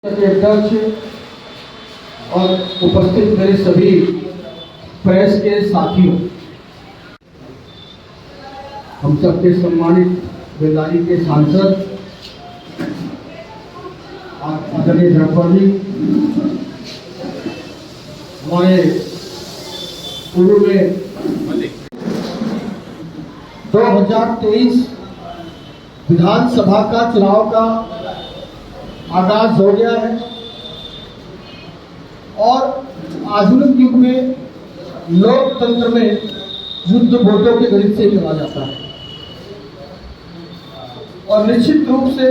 के अध्यक्ष और उपस्थित मेरे सभी प्रेस के साथियों, हम सबके सम्मानित बेदारी के सांसद आदरणीय धनखड़ जी, हमारे पूर्व में 2023 विधानसभा का चुनाव का आगाज हो गया है और आधुनिक युग में लोकतंत्र में युद्ध वोटों के गणित से चला जाता है और निश्चित रूप से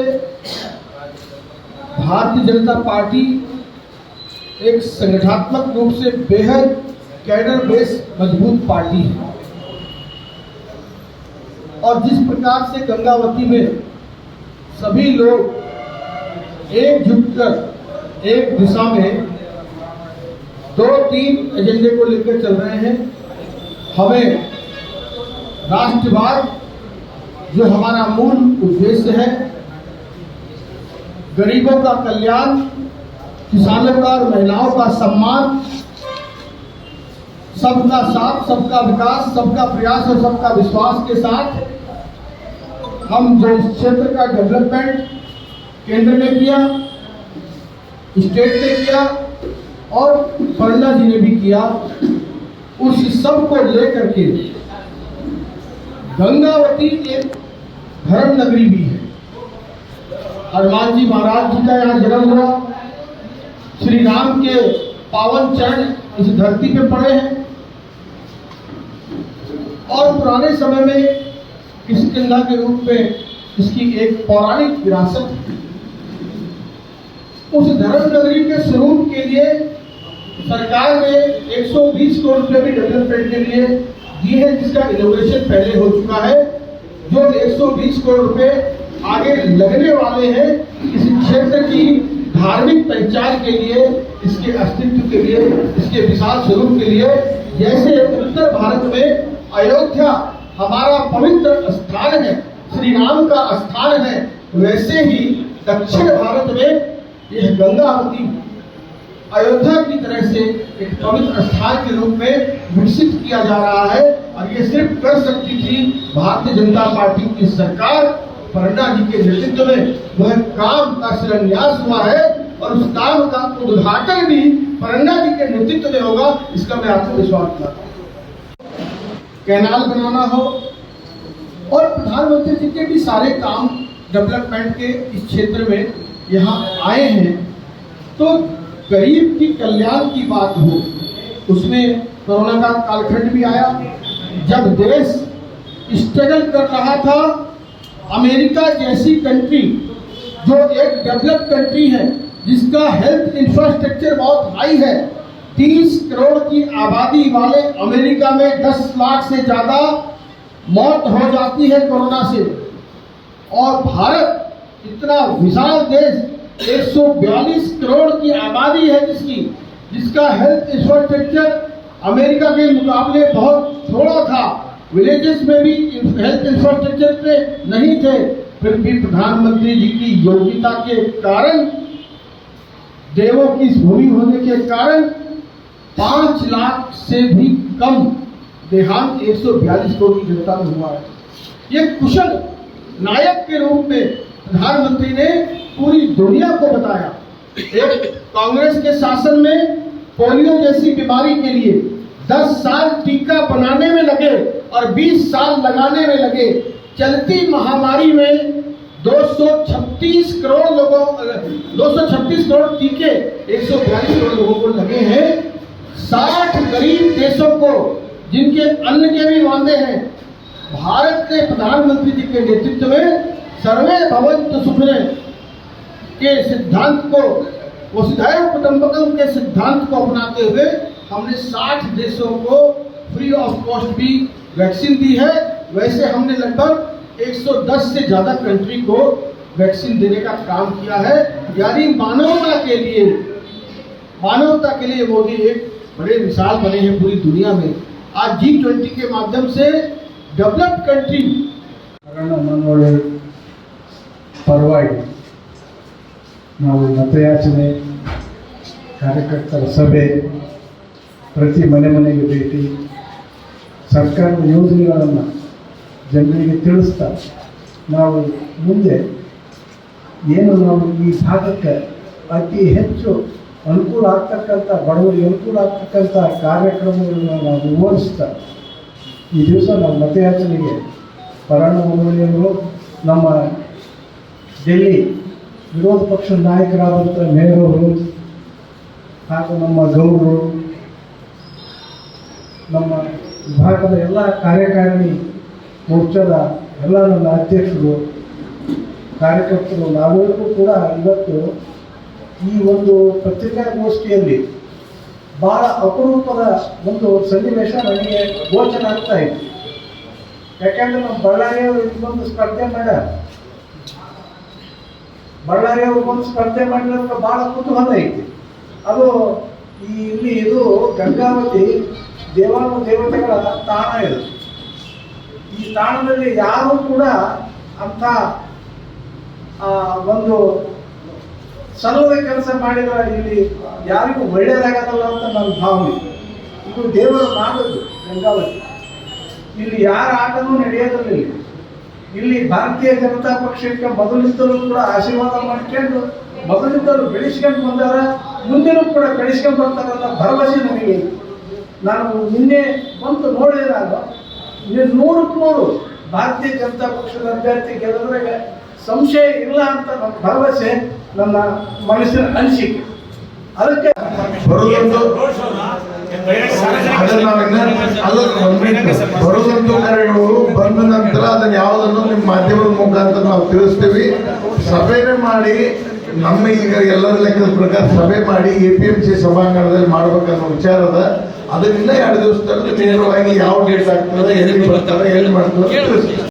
भारतीय जनता पार्टी एक संगठनात्मक रूप से बेहद कैडर बेस मजबूत पार्टी है और जिस प्रकार से गंगावती में सभी लोग एकजुट कर एक दिशा में 2-3 एजेंडे को लेकर चल रहे हैं। हमें राष्ट्रवाद जो हमारा मूल उद्देश्य है, गरीबों का कल्याण, किसानों का और महिलाओं का सम्मान, सबका साथ, सबका विकास, सबका प्रयास और सबका विश्वास के साथ हम जो इस क्षेत्र का डेवलपमेंट केंद्र में किया, स्टेट ने किया और पन्ना जी ने भी किया, उस सब को लेकर के गंगावती एक धर्म नगरी भी है। हनुमान जी महाराज जी का यहाँ जन्म हुआ, श्री राम के पावन चरण इस धरती पे पड़े हैं और पुराने समय में किष्किंधा के रूप में इसकी एक पौराणिक विरासत है। उस धर्म नगरी के स्वरूप के लिए सरकार ने 120 करोड़ रुपए भी डेवलपमेंट के लिए दिए हैं, जिसका इनोवेशन पहले हो चुका है। जो 120 करोड़ रुपए आगे लगने वाले हैं इस क्षेत्र की धार्मिक पहचान के लिए, इसके अस्तित्व के लिए, इसके विशाल स्वरूप के लिए। जैसे उत्तर भारत में अयोध्या हमारा पवित्र स्थान है, श्री राम का स्थान है, वैसे ही दक्षिण भारत में यह गंगावती अयोध्या की तरह से एक पवित्र स्थान के रूप में विकसित किया जा रहा है और ये सिर्फ कर सकती थी भारतीय जनता पार्टी की सरकार। पन्ना जी के नेतृत्व में वह काम का शिलान्यास हुआ है और उस काम का उद्घाटन भी पन्ना जी के नेतृत्व में होगा, इसका मैं आपको विश्वास करता हूँ। कैनाल बनाना हो और प्रधानमंत्री जी के भी सारे काम डेवलपमेंट के इस क्षेत्र में यहाँ आए हैं, तो गरीब की कल्याण की बात हो, उसमें कोरोना का कालखंड भी आया जब देश स्ट्रगल कर रहा था। अमेरिका जैसी कंट्री जो एक डेवलप्ड कंट्री है, जिसका हेल्थ इंफ्रास्ट्रक्चर बहुत हाई है, 30 करोड़ की आबादी वाले अमेरिका में 10 लाख से ज्यादा मौत हो जाती है कोरोना से, और भारत इतना विशाल देश 142 करोड़ की आबादी है जिसका हेल्थ इंफ्रास्ट्रक्चर अमेरिका के मुकाबले बहुत थोड़ा था, विलेजेस में भी हेल्थ इंफ्रास्ट्रक्चर पे नहीं थे। फिर भी प्रधानमंत्री जी की योग्यता के कारण, देवों की भूमि होने के कारण 5 लाख से भी कम देहांत 142 करोड़ की जनता में हुआ है। ये कुशल नायक के रूप में प्रधानमंत्री ने पूरी दुनिया को बताया। एक कांग्रेस के शासन में पोलियो जैसी बीमारी के लिए 10 साल टीका बनाने में लगे और 20 साल लगाने में लगे। चलती महामारी में 236 करोड़ टीके 142 करोड़ लोगों को लगे हैं। 60 गरीब देशों को जिनके अन्न के भी वादे हैं, भारत ने प्रधानमंत्री जी के नेतृत्व में सर्वे भवन्तु सुखिनः के सिद्धांत को, वसुधैव कुटुंबकम के सिद्धांत को अपनाते हुए हमने 60 देशों को फ्री ऑफ कॉस्ट भी वैक्सीन दी है। वैसे हमने लगभग 110 से ज्यादा कंट्री को वैक्सीन देने का काम किया है। यानी मानवता के लिए मोदी एक बड़े मिसाल बने हैं पूरी दुनिया में। आज G20 के माध्यम से डेवलप्ड कंट्री पर्व ನಾವು ಮತಯಾಚನೆ, ಕಾರ್ಯಕರ್ತರ ಸಭೆ, ಪ್ರತಿ ಮನೆಗೆ ಭೇಟಿ, ಸರ್ಕಾರದ ಯೋಜನೆಗಳನ್ನು ಜನರಿಗೆ ತಿಳಿಸ್ತಾ ನಾವು ಮುಂದೆ ಏನು ನಾವು ಈ ಭಾಗಕ್ಕೆ ಅತಿ ಹೆಚ್ಚು ಅನುಕೂಲ ಆಗ್ತಕ್ಕಂಥ, ಬಡವರಿಗೆ ಅನುಕೂಲ ಆಗ್ತಕ್ಕಂಥ ಕಾರ್ಯಕ್ರಮಗಳನ್ನ ನಾವು ವಿವರಿಸ್ತಾ ಈ ದಿವಸ ನಾವು ಮತಯಾಚನೆಗೆ ಪರಣ್ಣ ಮುನ್ನಡೆಯವರು, ನಮ್ಮ ಡೆಲ್ಲಿ ವಿರೋಧ ಪಕ್ಷದ ನಾಯಕರಾದಂಥ ಮೇಯರ್ ಅವರು ಹಾಗೂ ನಮ್ಮ ಗೌರವರು, ನಮ್ಮ ವಿಭಾಗದ ಎಲ್ಲ ಕಾರ್ಯಕಾರಿಣಿ ಮೋರ್ಚಾದ ಎಲ್ಲ ನನ್ನ ಅಧ್ಯಕ್ಷರು, ಕಾರ್ಯಕರ್ತರು, ನಾವೆಲ್ಲರೂ ಕೂಡ ಇವತ್ತು ಈ ಒಂದು ಪತ್ರಿಕಾಗೋಷ್ಠಿಯಲ್ಲಿ ಭಾಳ ಅಪರೂಪದ ಒಂದು ಸನ್ನಿವೇಶ ನನಗೆ ಗೋಚರ ಆಗ್ತಾ ಇತ್ತು. ಯಾಕೆಂದ್ರೆ ನಮ್ಮ ಬಳ್ಳಾರಿಯವರು ಇದೊಂದು ಸ್ಪರ್ಧೆ ಮಾಡ್ಯಾರ. ಬಳ್ಳಾರಿಯವರು ಒಂದು ಸ್ಪರ್ಧೆ ಮಾಡಿದ್ರೆ ಭಾಳ ಕುತೂಹಲ ಐತಿ. ಅದು ಇಲ್ಲಿ ಇದು ಗಂಗಾವತಿ ದೇವತೆಗಳ ತಾಣ ಇದು. ಈ ತಾಣದಲ್ಲಿ ಯಾರು ಕೂಡ ಅಂಥ ಒಂದು ಸಲ್ಲದ ಕೆಲಸ ಮಾಡಿದ್ರೆ ಇಲ್ಲಿ ಯಾರಿಗೂ ಒಳ್ಳೆಯದಾಗಲ್ಲ ಅಂತ ನನ್ನ ಭಾವನೆ. ಇದು ದೇವರು ಮಾಡೋದು ಗಂಗಾವತಿ. ಇಲ್ಲಿ ಯಾರ ಆಟನೂ ನಡೆಯೋದಿಲ್ಲ. ಇಲ್ಲಿ ಭಾರತೀಯ ಜನತಾ ಪಕ್ಷಕ್ಕೆ ಮೊದಲಿದ್ದರೂ ಕೂಡ ಆಶೀರ್ವಾದ ಮಾಡ್ಕೊಂಡು ಮೊದಲಿದ್ದವರು ಬೆಳೆಸ್ಕೊಂಡು ಬಂದಾರ, ಮುಂದೆನೂ ಕೂಡ ಬೆಳೆಸ್ಕೊಂಡು ಬರ್ತಾರಲ್ಲ ಭರವಸೆ ನನಗೆ. ನಾನು ನಿನ್ನೆ ಬಂತು ನೋಡಿದೆ. ನಾನು 100ಕ್ಕೆ 100 ಭಾರತೀಯ ಜನತಾ ಪಕ್ಷದ ಅಭ್ಯರ್ಥಿ ಗೆಲ್ಲದ್ರಾಗ ಸಂಶಯ ಇಲ್ಲ ಅಂತ ನನ್ನ ಭರವಸೆ, ನನ್ನ ಮನಸ್ಸಿನ ಅನಿಸಿಕೆ. ಅದಕ್ಕೆ ಬರೋದಂತೂ ಕಾರ್ಯಗಳು ಬಂದ ನಂತರ ಅದನ್ನ ಯಾವುದನ್ನು ನಿಮ್ಮ ಮಾಧ್ಯಮದ ಮುಖಾಂತರ ನಾವು ತಿಳಿಸ್ತೀವಿ. ಸಭೆನೇ ಮಾಡಿ ನಮ್ಮ ಈಗ ಎಲ್ಲರ ಲೆಕ್ಕದ ಪ್ರಕಾರ ಸಭೆ ಮಾಡಿ APMC ಸಭಾಂಗಣದಲ್ಲಿ ಮಾಡ್ಬೇಕನ್ನೋ ವಿಚಾರ ಅದ. ಅದನ್ನ 2 ದಿವಸದಲ್ಲಿ ನೇರವಾಗಿ ಯಾವ ಡೇಟ್ ಆಗ್ತದೆ, ಎಲ್ಲಿ ಬರ್ತಾರೆ, ಎಲ್ಲಿ ಮಾಡ್ತಾರೆ ತಿಳಿಸ್ತೀವಿ.